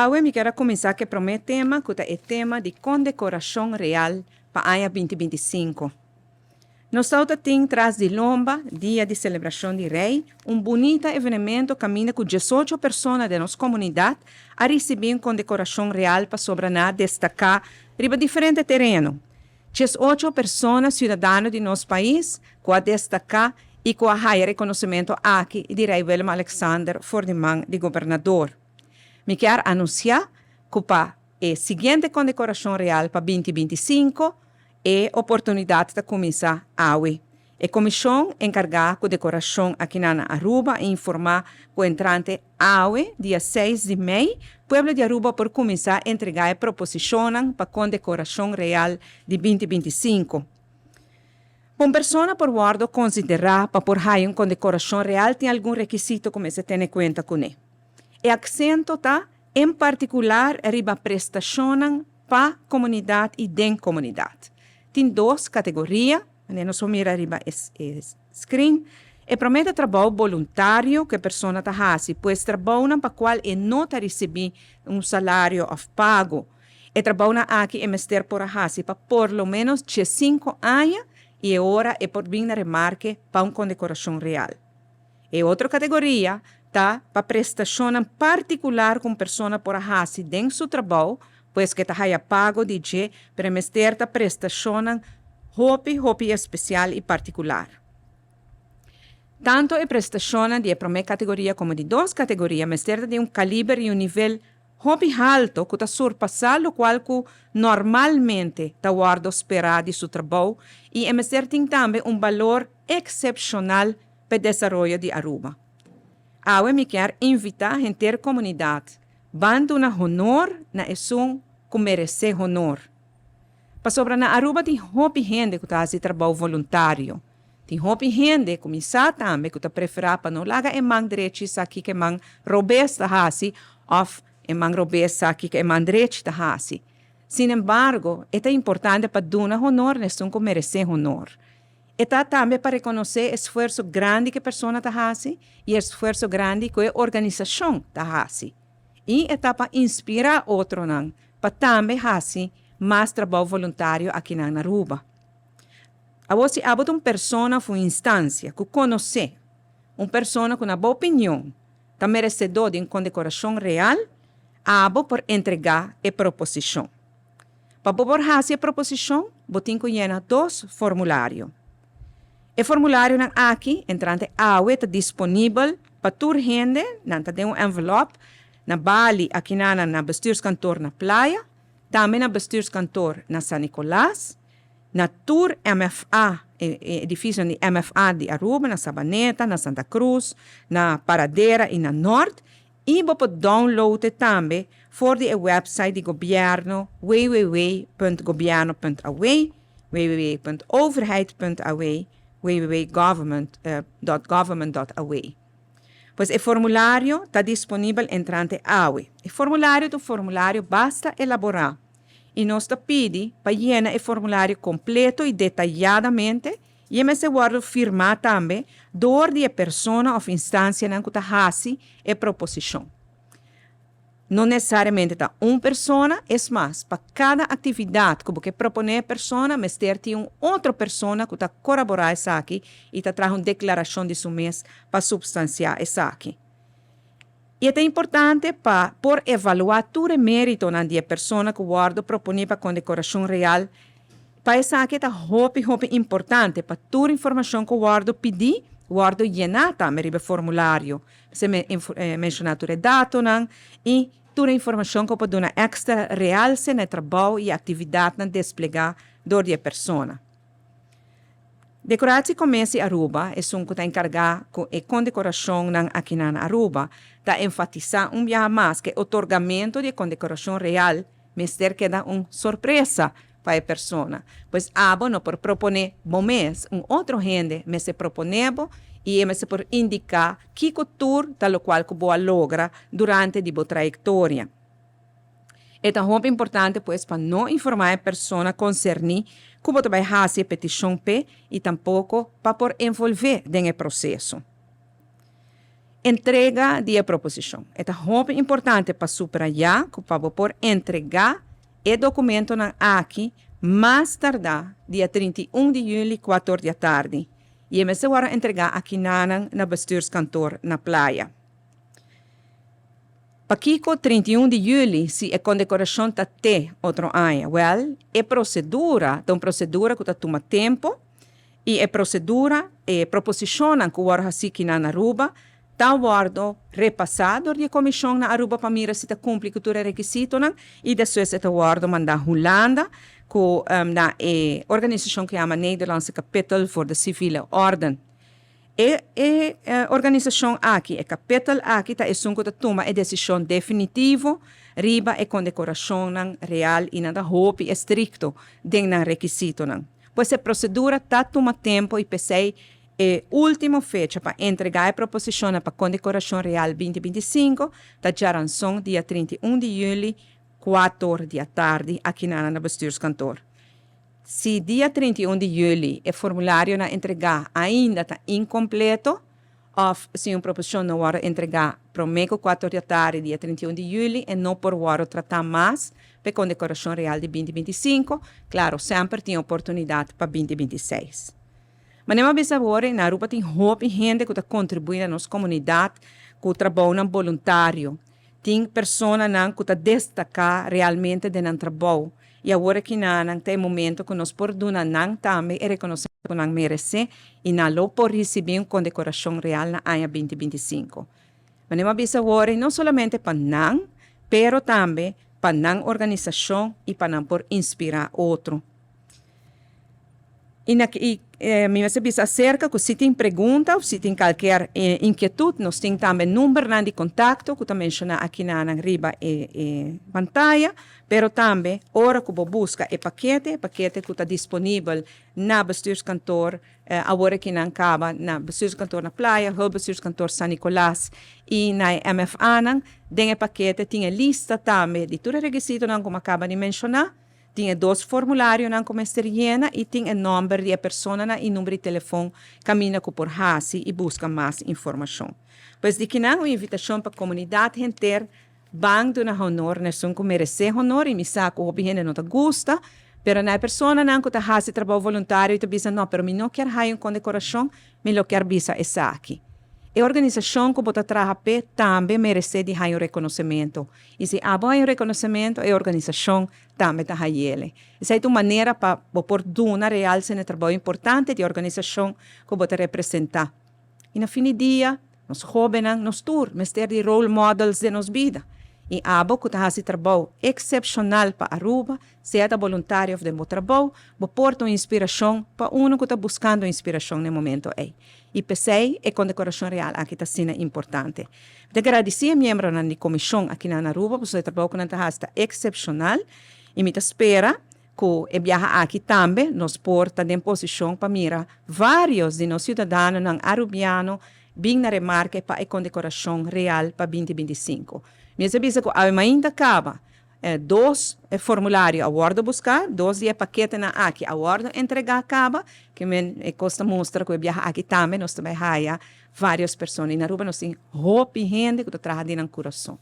Agora, me quero começar que promete tema, que é o tema de condecoração real para o ano 2025. Nós estamos traz de Lomba, dia de celebração de Rei, bonito evento que caminha com 18 pessoas da nossa comunidade a receber uma condecoração real para sobranar destacar riba diferente terreno. 18 pessoas cidadãos de nosso país que a destacar e que a higher reconhecimento aqui de Rei Willem Alexander Ferdinand de governador. Me quero anunciar que para a seguinte condecoração real para 2025 é oportunidade de começar hoje. A comissão encarregada com a decoração aqui na Aruba informar que o entrante hoje, dia 6 de maio, o povo de Aruba por começar a entregar a proposição para a condecoração real de 2025. Uma pessoa por guardo considerar para por haver uma condecoração real tem algum requisito como se tem em conta com ele. E acento está, em particular, riba prestação para a comunidade e den comunidade. Tem duas categorias, nós vamos mirar riba screen, e promete trabalho voluntário que a pessoa está fazendo, pois trabalho para qual não está recebendo salário pago. E trabalho aqui é mester por fazer para por lo menos 5 anos e agora é por vir na remarque para uma condecoração real. E outra categoria está para prestação particular com pessoa por fazer dentro do seu trabalho, pois que está pago de je para mester a prestação hobby especial e particular. Tanto a prestação de a primeira categoria como de duas categorias, mester de calibre e nível hobby alto que está surpassar o qual que normalmente está guardo esperar de seu trabalho e a mester tem também valor excepcional para o desenvolvimento de Aruba. Agora me quero invitar a inteira comunidade bando na honor na esum que merece honor. Para sobre na Aruba tem hobby gente que está fazendo trabalho voluntário. Tem hobby gente que começar também que está preferir para não largar em mão direita aqui que mão robesta hasi ou em mão robesta aqui que mão direita hasi. Sin embargo, é importante para dar honor na esum que merece honor. Está também para reconhecer o esforço grande que a pessoa está fazendo e o esforço grande que a organização está fazendo. E está para inspirar outros para também fazer mais trabalho voluntário aqui na Aruba. A você há uma pessoa, uma instância que conhece, uma pessoa com uma boa opinião, está merecedor de uma condecoração real, há por entregar a proposição. Para poder fazer a proposição, você tem que llenar 2 formulários. O formulário aqui, entrante está disponível para toda gente, tem um envelope, na Bali, aqui na bestuurskantoor na Playa, também na bestuurskantoor na San Nicolás, na Tour MFA, edifício de MFA de Aruba, na Sabaneta, na Santa Cruz, na Paradera e na Norte, e você pode download também por o website do governo www.governo.awe, www.overheid.awe, www.government.awe. Pois o formulário está disponível entrante AWE. O formulário basta elaborar. E nós te pedimos para llenar o formulário completo e detalhadamente e esse guardo firmar também door de pessoa ou instância que está fazendo a proposição. Não necessariamente está uma pessoa, é mais, para cada atividade que você propõe a pessoa, mas tem uma outra pessoa que está colaborando isso aqui e está trazendo uma declaração de seu mês para substanciar isso aqui. E é importante para por evaluar todo o mérito da pessoa que o guardo propõe para a condecoração real. Para isso aqui está muito importante para toda a informação que o guardo pedir, o guardo llenar também o formulário. Se mencionar todos os dados e toda a informação que pode dar extra realce no trabalho e atividade na desplegar da pessoa. Decoratie Comércio Aruba é um que está encarregado com a condecoração aqui na Aruba, está enfatizando dia mais que o otorgamento de condecoração real, mas que dá uma surpresa para a pessoa. Pois não por proponer bom mês, outro gente, mas se proponemos e mas por indicar que cultura tal qual que boa logra durante a sua trajetória. É muito importante, pois, para não informar a pessoa concernida que você vai fazer a petição e tampouco para por envolver no processo. Entrega de proposição. É muito importante para subrayar que para por entregar o documento na aqui mais tardar dia 31 de julho, 4 da tarde. E é hora entregar aqui na bestuurskantoor na praia. Pakiko 31 de julho, se a condecoração está até outro ano. Well, é procedura que toma tempo e é procedura, proposição que o assim que na Aruba, está guardo repassado de comissão na Aruba para mira se está cumpre com os requisitos e depois está guardo mandar Holanda com na organização que chama Nederlandse Kapitel voor de Civiele Orden. A organização aqui, a capital aqui, está que toma a decisão definitiva, riba a condecoração real e nada roupa estricto dentro do requisito. Pois a procedura está toma tempo e pensei última fecha para entregar a proposição para a condecoração real 2025, está já dia 31 de julho, 4 da tarde, aqui na bestuurskantoor. Se dia 31 de julho o formulário na entregar ainda está incompleto, ou se uma proposição não vai entregar para o 4 da tarde, dia 31 de julho, e não por hora tratar mais para a condecoração real de 2025, claro, sempre tem oportunidade para 2026. Mas não é agora, na Aruba tem muita gente que está contribuindo na nossa comunidade, que trabalha voluntário. Tem pessoas que está destacar realmente dentro do trabalho. E agora que tem momento que nós podemos dar também e reconhecer que nós merecemos e não por receber uma condecoração real na ano 2025. Mas não agora, não somente para nós, mas também para a organização e para por inspirar outro. E me avisa acerca que se tem pergunta ou se tem qualquer inquietude, nós temos também número de contato, que também menciona aqui na riba pantalla, pero também, hora que você busca o paquete que está disponível na bestuurskantoor, agora que não acaba na bestuurskantoor na praia, o bestuurskantoor San Nicolás e na MFA, tem o paquete, tem a lista também de todos os requisitos, como acaba de mencionar. Tem 2 formulários como llena e tem o nome de pessoa e número de telefone caminha por Hasi e busca mais informação. Pois de que não uma invitação para a comunidade inteira, bang do na honor, nós somos merecer honor e me saco o bem não te gusta, pero na pessoa não que está Hasi trabalho voluntário e te diz não, pero me não quer uma condecoração, me lo quer bisa essa aqui. A organização que você trabalha também merece de um reconhecimento. E se há um reconhecimento, a organização também está ele. Essa é uma maneira para pôr uma realce no trabalho importante de organização que você representa. E no fim do dia, nós jovens, nós temos de role models de nossa vida. E há que está fazendo trabalho excepcional para Aruba, seja voluntário de meu trabalho, porta uma inspiração para um que está buscando inspiração no momento aí. E pensei, a condecoração real aqui está sendo importante. Eu agradeço a membro da comissão aqui na Aruba, por seu trabalho que está excepcional, e me espera que a viagem aqui também nos porta de posição para mirar vários de nossos cidadãos arubianos bem na remarca para a condecoração real para 2025. Me avisa que ainda acaba 2 formulários a hora buscar, 2 de paquete na aqui a hora entregar acaba, que me costa mostra que o viaja aqui também, nós também há várias pessoas na Aruba, nós temos roupa e gente que está trabalhando no coração.